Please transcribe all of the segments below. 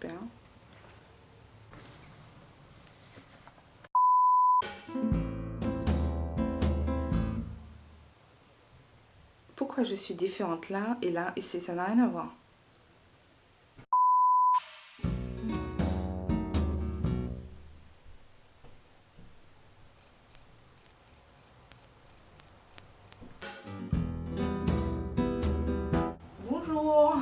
super. Pourquoi je suis différente là, et ça n'a rien à voir. Bonjour.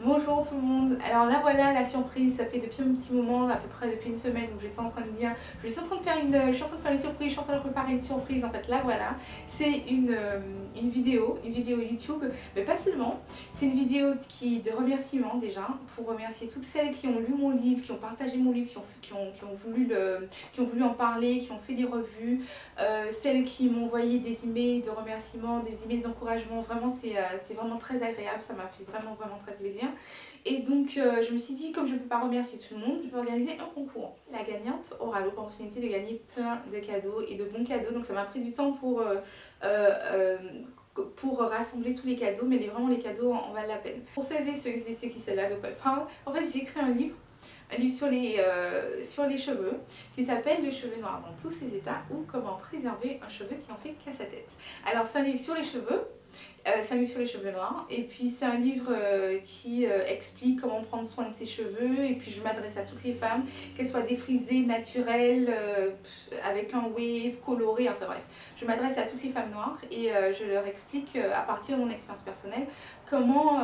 Bonjour tout le monde. Alors là voilà la surprise, ça fait depuis un petit moment, à peu près depuis une semaine où j'étais en train de dire je suis en train de faire une surprise, je suis en train de préparer une surprise. En fait là voilà, c'est une vidéo YouTube, mais pas seulement. C'est une vidéo de remerciements déjà, pour remercier toutes celles qui ont lu mon livre, qui ont partagé mon livre, qui ont voulu en parler, qui ont fait des revues, celles qui m'ont envoyé des emails de remerciements, des emails d'encouragement. Vraiment c'est vraiment très agréable, ça m'a fait vraiment très plaisir. Et donc je me suis dit, comme je ne peux pas remercier tout le monde, je peux organiser un concours. La gagnante aura l'opportunité de gagner plein de cadeaux et de bons cadeaux. Donc ça m'a pris du temps pour rassembler tous les cadeaux, mais vraiment les cadeaux en valent la peine. Pour celles et ceux qui savent là de quoi je parle, en fait j'ai écrit un livre sur les cheveux qui s'appelle Le cheveu noir dans tous ses états, ou comment préserver un cheveu qui en fait qu'à sa tête. Alors c'est un livre sur les cheveux. C'est un livre sur les cheveux noirs, et puis c'est un livre qui explique comment prendre soin de ses cheveux, et puis je m'adresse à toutes les femmes, qu'elles soient défrisées, naturelles, avec un wave, coloré, enfin bref. Je m'adresse à toutes les femmes noires et je leur explique à partir de mon expérience personnelle comment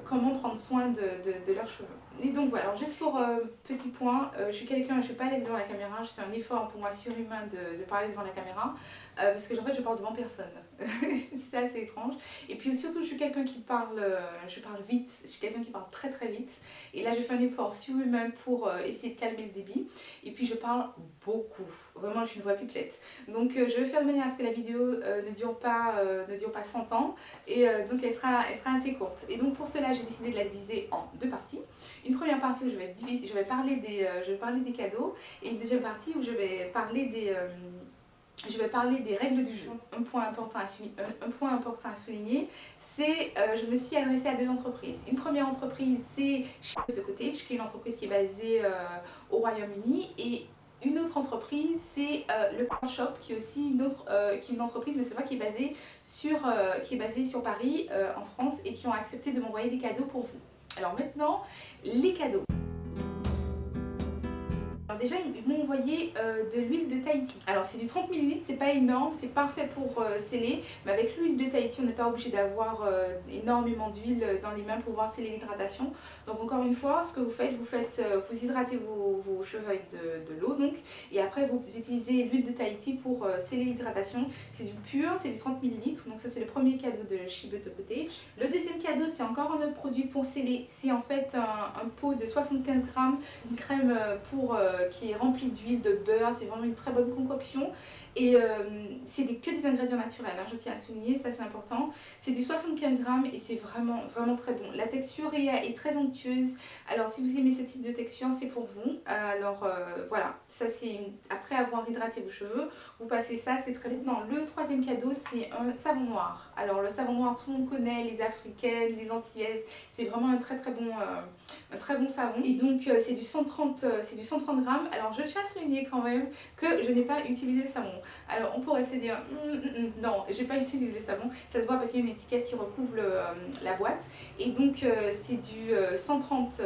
prendre soin de leurs cheveux. Et donc voilà, alors juste pour petit point, je suis pas à l'aise devant la caméra, c'est un effort pour moi surhumain de parler devant la caméra, parce que en fait je parle devant personne. C'est assez étrange. Et puis surtout je suis quelqu'un qui parle, je parle vite, je suis quelqu'un qui parle très vite, et là je fais un effort surhumain pour essayer de calmer le débit, et puis je parle beaucoup, vraiment je suis une voix pipelette. Donc je vais faire de manière à ce que la vidéo ne dure pas 100 ans, et donc elle sera assez courte. Et donc pour cela j'ai décidé de la diviser en deux parties. Une première partie où je vais parler des cadeaux, et une deuxième partie où je vais parler des règles du jeu. Un point important à souligner, c'est je me suis adressée à deux entreprises. Une première entreprise, c'est Charlotte Cottage, qui est une entreprise qui est basée au Royaume-Uni, et une autre entreprise, c'est le Car Shop, qui est aussi une entreprise, mais c'est pas qui est basée sur Paris, en France, et qui ont accepté de m'envoyer des cadeaux pour vous. Alors maintenant, les cadeaux. Alors déjà ils m'ont envoyé de l'huile de Tahiti. Alors c'est du 30 ml, c'est pas énorme, c'est parfait pour sceller, mais avec l'huile de Tahiti on n'est pas obligé d'avoir énormément d'huile dans les mains pour pouvoir sceller l'hydratation. Donc encore une fois, ce que vous faites, vous hydratez vos cheveux avec de l'eau, donc, et après vous utilisez l'huile de Tahiti pour sceller l'hydratation. C'est du pur, c'est du 30 ml, donc ça c'est le premier cadeau de Charlotte Cottage. Le deuxième cadeau, c'est encore un autre produit pour sceller, c'est en fait un pot de 75 grammes, une crème qui est remplie d'huile, de beurre, c'est vraiment une très bonne concoction. Et c'est que des ingrédients naturels, hein, je tiens à souligner, ça c'est important. C'est du 75 grammes et c'est vraiment très bon. La texture est très onctueuse, alors si vous aimez ce type de texture, c'est pour vous. Alors voilà, ça c'est après avoir hydraté vos cheveux, vous passez ça, c'est très bien. Non, le troisième cadeau, c'est un savon noir. Alors le savon noir, tout le monde connaît, les africaines, les antillaises, c'est vraiment un très bon savon. Et donc c'est du 130 grammes. Alors je tiens à souligner quand même que je n'ai pas utilisé le savon. Alors on pourrait se dire non, j'ai pas utilisé le savon, ça se voit parce qu'il y a une étiquette qui recouvre la boîte. Et donc c'est du 130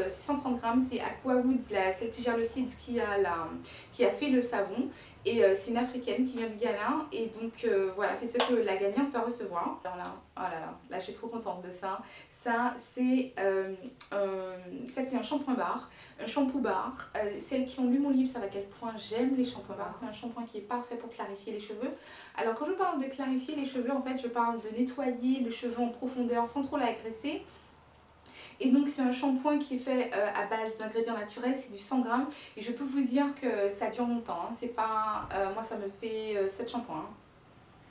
grammes, c'est Aquawoods, celle qui gère le site, qui a fait le savon. Et c'est une africaine qui vient du Ghana, et donc voilà, c'est ce que la gagnante va recevoir. Alors là, oh là je suis trop contente de ça. Ça c'est un shampoing bar, un shampoo bar. Celles qui ont lu mon livre savent à quel point j'aime les shampoings bars. C'est un shampoing qui est parfait pour clarifier les cheveux. Alors quand je parle de clarifier les cheveux, en fait je parle de nettoyer le cheveu en profondeur sans trop l'agresser. Et donc c'est un shampoing qui est fait à base d'ingrédients naturels, c'est du 100 grammes, et je peux vous dire que ça dure longtemps, hein. C'est pas, moi ça me fait 7 shampoings.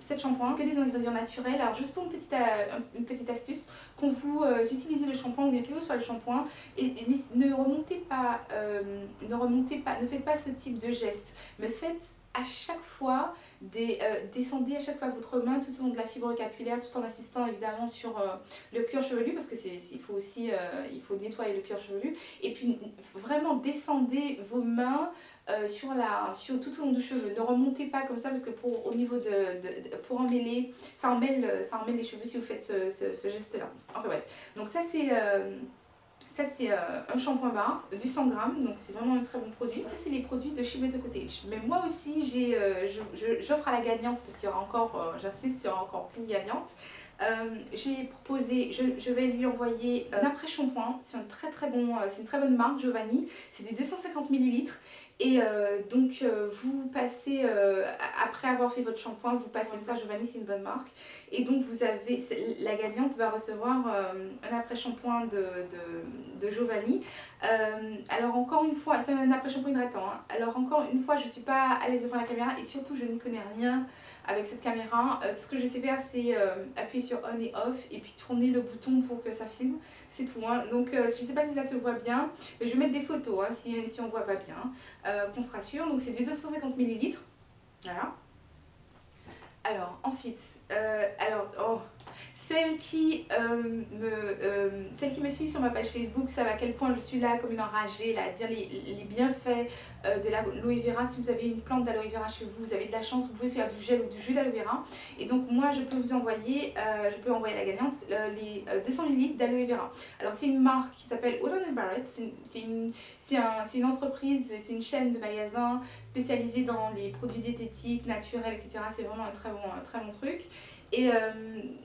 7 shampoings, que des ingrédients naturels. Alors juste pour une petite astuce, quand vous utilisez le shampoing, ou bien quel que soit le shampoing, et ne faites pas ce type de geste, mais faites à chaque fois descendez à chaque fois votre main tout au long de la fibre capillaire, tout en insistant évidemment sur le cuir chevelu, parce que il faut aussi il faut nettoyer le cuir chevelu. Et puis vraiment descendez vos mains tout au long du cheveu. Ne remontez pas comme ça, parce que au niveau pour emmêler, ça emmêle les cheveux si vous faites ce geste-là. Enfin bref, donc ça c'est un shampoing bar du 100 grammes, donc c'est vraiment un très bon produit. Ça, c'est les produits de chez Better Cottage. Mais moi aussi, j'offre à la gagnante, parce qu'il y aura encore, j'insiste, il y aura encore une gagnante. J'ai proposé, je vais lui envoyer un après-shampoing. C'est c'est une très bonne marque, Giovanni. C'est du 250 millilitres. Et donc, vous passez, après avoir fait votre shampoing, vous passez ça, Giovanni, c'est une bonne marque. Et donc, la gagnante va recevoir un après-shampoing de Giovanni. Alors, encore une fois, c'est un après-shampoing hydratant. Hein. Alors, encore une fois, je ne suis pas à l'aise devant la caméra et surtout, je n'y connais rien avec cette caméra. Tout ce que je sais faire, c'est appuyer sur on et off et puis tourner le bouton pour que ça filme. C'est tout. Hein. Donc, je ne sais pas si ça se voit bien, mais je vais mettre des photos hein, si on ne voit pas bien, qu'on se rassure. Donc, c'est du 250 millilitres. Voilà. Alors, ensuite, celles qui me suivent sur ma page Facebook savent à quel point je suis là comme une enragée, là, à dire les bienfaits de l'aloe vera. Si vous avez une plante d'aloe vera chez vous, vous avez de la chance, vous pouvez faire du gel ou du jus d'aloe vera. Et donc moi, je peux vous envoyer, je peux envoyer à la gagnante les 200 ml d'aloe vera. Alors c'est une marque qui s'appelle Holland & Barrett. C'est une entreprise, c'est une chaîne de magasins spécialisée dans les produits diététiques, naturels, etc. C'est vraiment un très bon truc. Et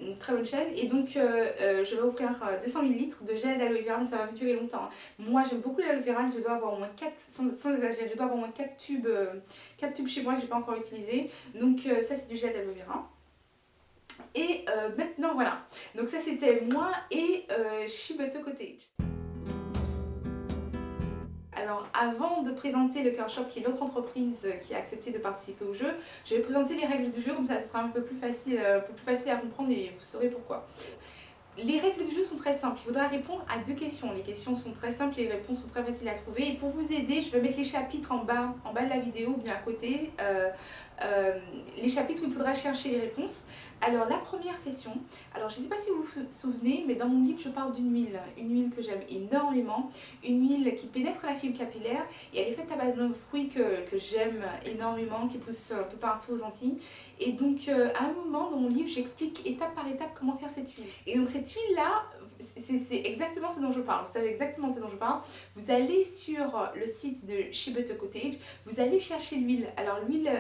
une très bonne chaîne. Et donc je vais offrir 200 ml de gel d'aloe vera, donc ça va durer longtemps. Moi j'aime beaucoup l'aloe vera, je dois avoir au moins 4, sans exagérer, je dois avoir au moins 4 tubes chez moi que j'ai pas encore utilisé. Donc ça c'est du gel d'aloe vera. Et maintenant voilà, donc ça c'était moi et chez Better Cottage. Alors avant de présenter le Curl Shop, qui est l'autre entreprise qui a accepté de participer au jeu, je vais présenter les règles du jeu, comme ça ce sera un peu plus facile à comprendre et vous saurez pourquoi. Les règles du jeu sont très simples, il faudra répondre à 2 questions. Les questions sont très simples, les réponses sont très faciles à trouver. Et pour vous aider, je vais mettre les chapitres en bas de la vidéo ou bien à côté. Les chapitres où il faudra chercher les réponses. Alors la première question, alors je ne sais pas si vous vous souvenez, mais dans mon livre je parle d'une huile que j'aime énormément, une huile qui pénètre la fibre capillaire et elle est faite à base d'un fruit que j'aime énormément, qui pousse un peu partout aux Antilles. Et donc à un moment dans mon livre j'explique étape par étape comment faire cette huile. Et donc cette huile là, c'est exactement ce dont je parle, vous savez exactement ce dont je parle. Vous allez sur le site de chez Better Cottage, vous allez chercher l'huile. Alors l'huile,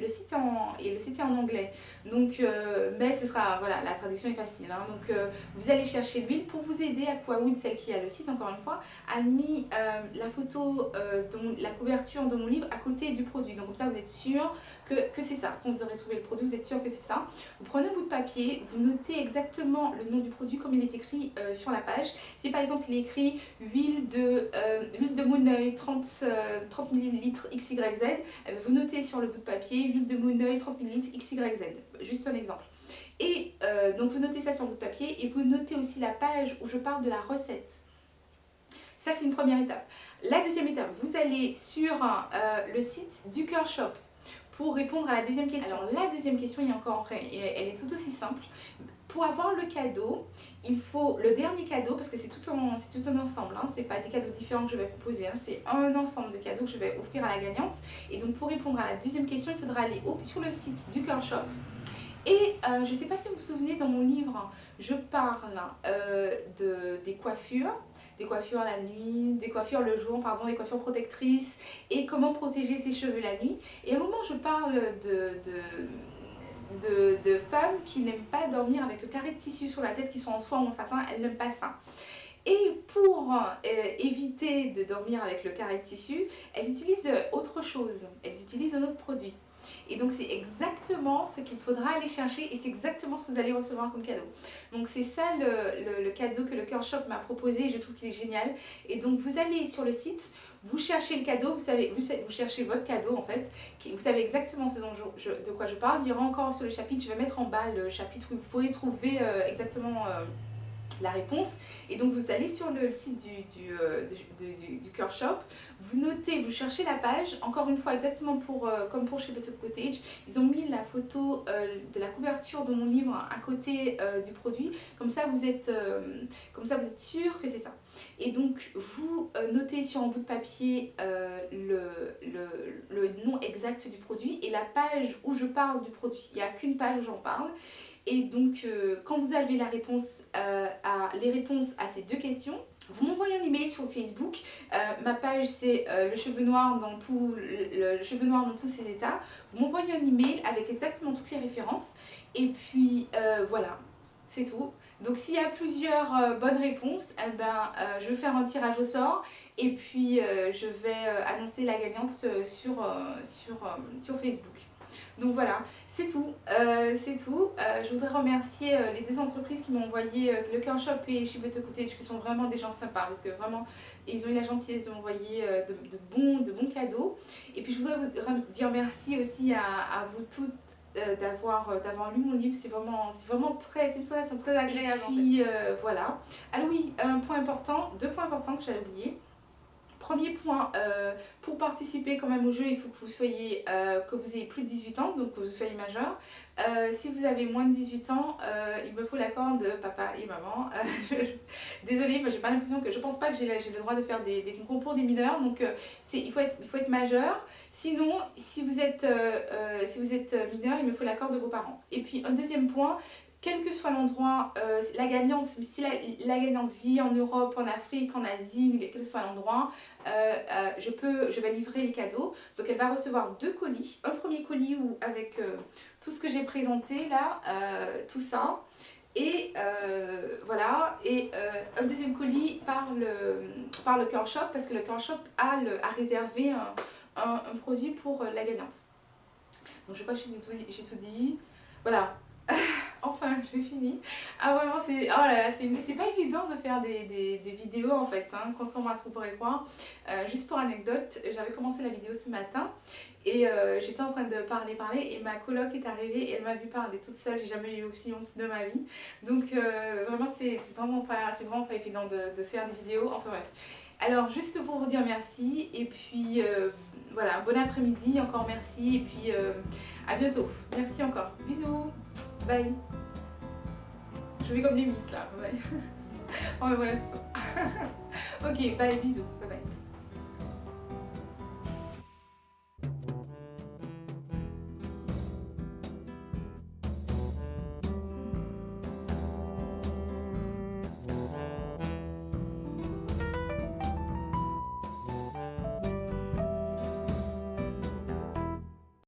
le site est en anglais, donc mais ce sera, voilà, la traduction est facile. Hein. Donc vous allez chercher l'huile. Pour vous aider, Aquawood, celle qui a le site encore une fois, a mis la photo, la couverture de mon livre à côté du produit. Donc comme ça vous êtes sûr que c'est ça. Quand vous aurez trouvé le produit, vous êtes sûr que c'est ça. Vous prenez un bout de papier, vous notez exactement le nom du produit comme il est écrit sur la page. Si par exemple il est écrit huile de Moon-Oeil 30 ml XYZ, vous notez sur le bout de papier huile de Moon-Oeil 30 ml XYZ. Juste un exemple. Et donc vous notez ça sur le bout de papier et vous notez aussi la page où je parle de la recette. Ça c'est une première étape. La deuxième étape, vous allez sur le site du Curl Shop pour répondre à la deuxième question. Alors la deuxième question, elle est tout aussi simple. Pour avoir le cadeau, il faut le dernier cadeau, parce que c'est tout un ensemble, hein, c'est pas des cadeaux différents que je vais proposer, hein, c'est un ensemble de cadeaux que je vais offrir à la gagnante. Et donc pour répondre à la deuxième question, il faudra aller sur le site du Curl Shop. Et je ne sais pas si vous vous souvenez, dans mon livre, je parle des coiffures la nuit, des coiffures le jour, pardon, des coiffures protectrices et comment protéger ses cheveux la nuit. Et à un moment, je parle de femmes qui n'aiment pas dormir avec le carré de tissu sur la tête, qui sont en soie ou en satin, elles n'aiment pas ça. Et pour éviter de dormir avec le carré de tissu, elles utilisent autre chose, elles utilisent un autre produit. Et donc c'est exactement ce qu'il faudra aller chercher et c'est exactement ce que vous allez recevoir comme cadeau. Donc c'est ça le cadeau que le Curl Shop m'a proposé, je trouve qu'il est génial. Et donc vous allez sur le site, vous cherchez le cadeau, vous cherchez votre cadeau en fait, vous savez exactement de quoi je parle. Il y aura encore sur le chapitre, je vais mettre en bas le chapitre où vous pourrez trouver exactement la réponse. Et donc vous allez sur le site du Curl Shop, vous notez, vous cherchez la page, encore une fois exactement comme pour chez Better Cottage, ils ont mis la photo de la couverture de mon livre à côté du produit, comme ça vous êtes sûr que c'est ça. Et donc vous notez sur un bout de papier le nom exact du produit et la page où je parle du produit. Il n'y a qu'une page où j'en parle. Et donc quand vous avez les réponses à ces 2 questions, vous m'envoyez un email sur Facebook. Ma page c'est le cheveu noir dans le cheveu noir dans tous ses états. Vous m'envoyez un email avec exactement toutes les références. Et puis voilà, c'est tout. Donc s'il y a plusieurs bonnes réponses, je vais faire un tirage au sort et puis je vais annoncer la gagnante sur Facebook. Donc voilà, c'est tout. Je voudrais remercier les 2 entreprises qui m'ont envoyé, le Curl Shop et chez Better Cottage, qui sont vraiment des gens sympas parce que vraiment ils ont eu la gentillesse de m'envoyer de bons cadeaux. Et puis je voudrais vous dire merci aussi à vous toutes d'avoir lu mon livre. C'est vraiment une sensation très agréable. Et puis voilà. Alors oui, 2 points importants que j'allais oublier. Premier point, pour participer quand même au jeu, il faut que vous ayez plus de 18 ans, donc que vous soyez majeur. Si vous avez moins de 18 ans, il me faut l'accord de papa et maman. Désolée, j'ai pas l'impression je pense pas que j'ai le droit de faire des concours pour des mineurs, donc il faut être majeur. Sinon, si vous êtes mineur, il me faut l'accord de vos parents. Et puis un deuxième point, quel que soit l'endroit, la gagnante, si la gagnante vit en Europe, en Afrique, en Asie, quel que soit l'endroit, je vais livrer les cadeaux. Donc elle va recevoir 2 colis. Un premier colis avec tout ce que j'ai présenté là, tout ça. Et voilà, et un deuxième colis par le Curl Shop, parce que le Curl Shop a réservé un produit pour la gagnante. Donc je crois que j'ai tout dit. Voilà. Enfin, j'ai fini. Ah vraiment, c'est pas évident de faire des vidéos en fait, hein, contrairement à ce qu'on pourrait croire. Juste pour anecdote, j'avais commencé la vidéo ce matin et j'étais en train de parler et ma coloc est arrivée et elle m'a vu parler toute seule. J'ai jamais eu aussi honte de ma vie. Donc vraiment, c'est vraiment pas évident de faire des vidéos. Enfin bref. Alors juste pour vous dire merci et puis voilà, bon après-midi, encore merci et puis à bientôt. Merci encore. Bisous. Bye. Je vais comme les miss là. Bye. Ouais, bref. Ok, bye, bisous. Bye bye.